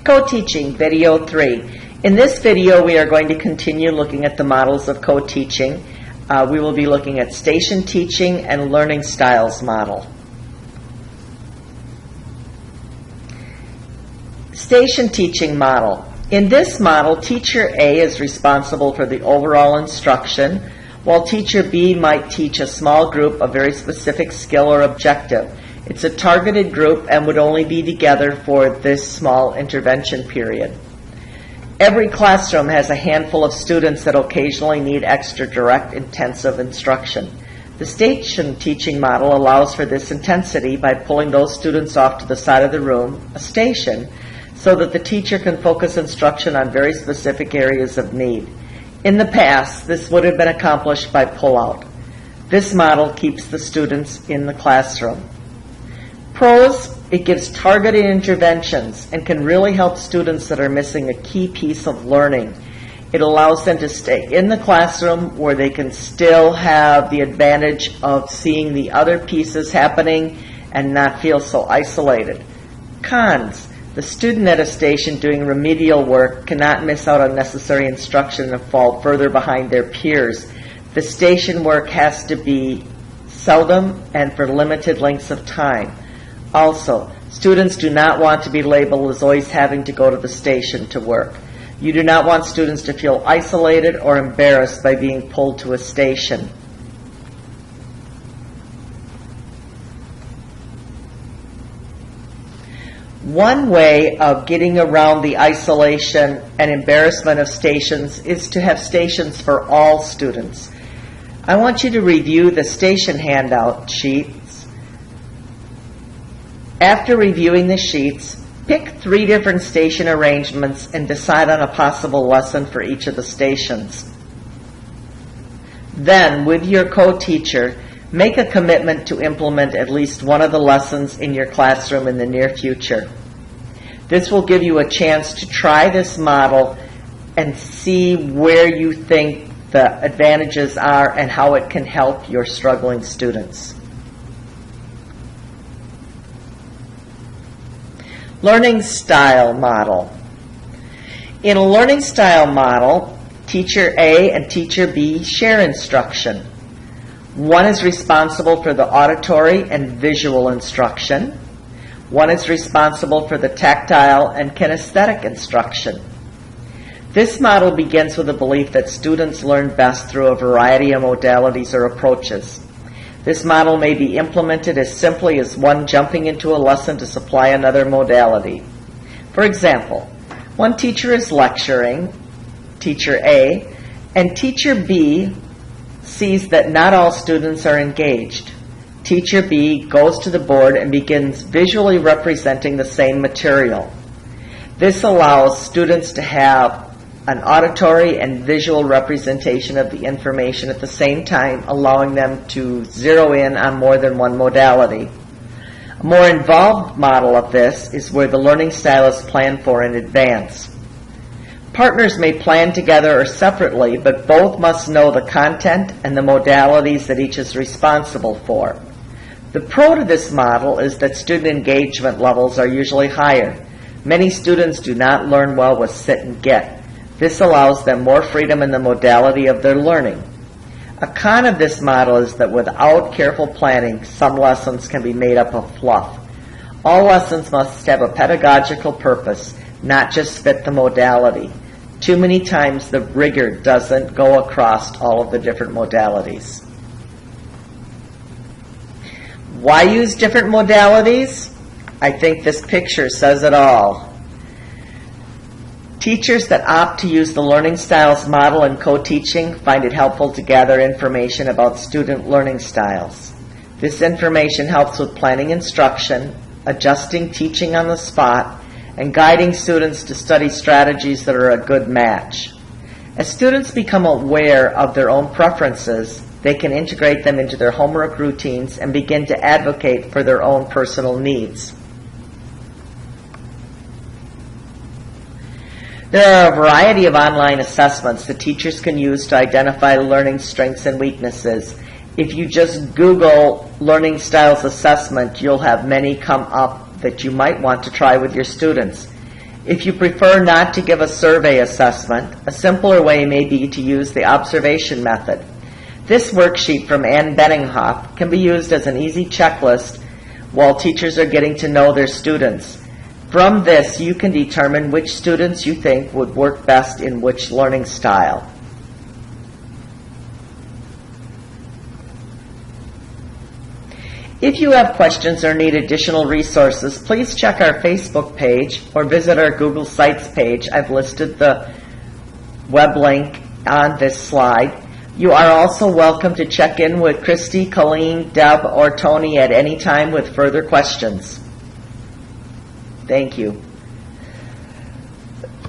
Co-teaching, video 3. In this video, we are going to continue looking at the models of co-teaching. We will be looking at station teaching and learning styles model. Station teaching model. In this model, teacher A is responsible for the overall instruction, while teacher B might teach a small group a very specific skill or objective. It's a targeted group and would only be together for this small intervention period. Every classroom has a handful of students that occasionally need extra direct, intensive instruction. The station teaching model allows for this intensity by pulling those students off to the side of the room, a station, so that the teacher can focus instruction on very specific areas of need. In the past, this would have been accomplished by pull-out. This model keeps the students in the classroom. Pros, it gives targeted interventions and can really help students that are missing a key piece of learning. It allows them to stay in the classroom where they can still have the advantage of seeing the other pieces happening and not feel so isolated. Cons, the student at a station doing remedial work cannot miss out on necessary instruction and fall further behind their peers. The station work has to be seldom and for limited lengths of time. Also, students do not want to be labeled as always having to go to the station to work. You do not want students to feel isolated or embarrassed by being pulled to a station. One way of getting around the isolation and embarrassment of stations is to have stations for all students. I want you to review the station handout sheets. After reviewing the sheets, pick 3 different station arrangements and decide on a possible lesson for each of the stations. Then, with your co-teacher, make a commitment to implement at least one of the lessons in your classroom in the near future. This will give you a chance to try this model and see where you think the advantages are and how it can help your struggling students. Learning style model. In a learning style model, teacher A and teacher B share instruction. One is responsible for the auditory and visual instruction. One is responsible for the tactile and kinesthetic instruction. This model begins with the belief that students learn best through a variety of modalities or approaches. This model may be implemented as simply as one jumping into a lesson to supply another modality. For example, one teacher is lecturing, teacher A, and teacher B sees that not all students are engaged. Teacher B goes to the board and begins visually representing the same material. This allows students to have an auditory and visual representation of the information at the same time, allowing them to zero in on more than one modality. A more involved model of this is where the learning style is planned for in advance. Partners may plan together or separately, but both must know the content and the modalities that each is responsible for. The pro to this model is that student engagement levels are usually higher. Many students do not learn well with sit and get. This allows them more freedom in the modality of their learning. A con of this model is that without careful planning, some lessons can be made up of fluff. All lessons must have a pedagogical purpose, not just fit the modality. Too many times the rigor doesn't go across all of the different modalities. Why use different modalities? I think this picture says it all. Teachers that opt to use the learning styles model in co-teaching find it helpful to gather information about student learning styles. This information helps with planning instruction, adjusting teaching on the spot, and guiding students to study strategies that are a good match. As students become aware of their own preferences, they can integrate them into their homework routines and begin to advocate for their own personal needs. There are a variety of online assessments that teachers can use to identify learning strengths and weaknesses. If you just Google learning styles assessment, you'll have many come up that you might want to try with your students. If you prefer not to give a survey assessment, a simpler way may be to use the observation method. This worksheet from Ann Benninghoff can be used as an easy checklist while teachers are getting to know their students. From this, you can determine which students you think would work best in which learning style. If you have questions or need additional resources, please check our Facebook page or visit our Google Sites page. I've listed the web link on this slide. You are also welcome to check in with Christy, Colleen, Deb, or Tony at any time with further questions. Thank you.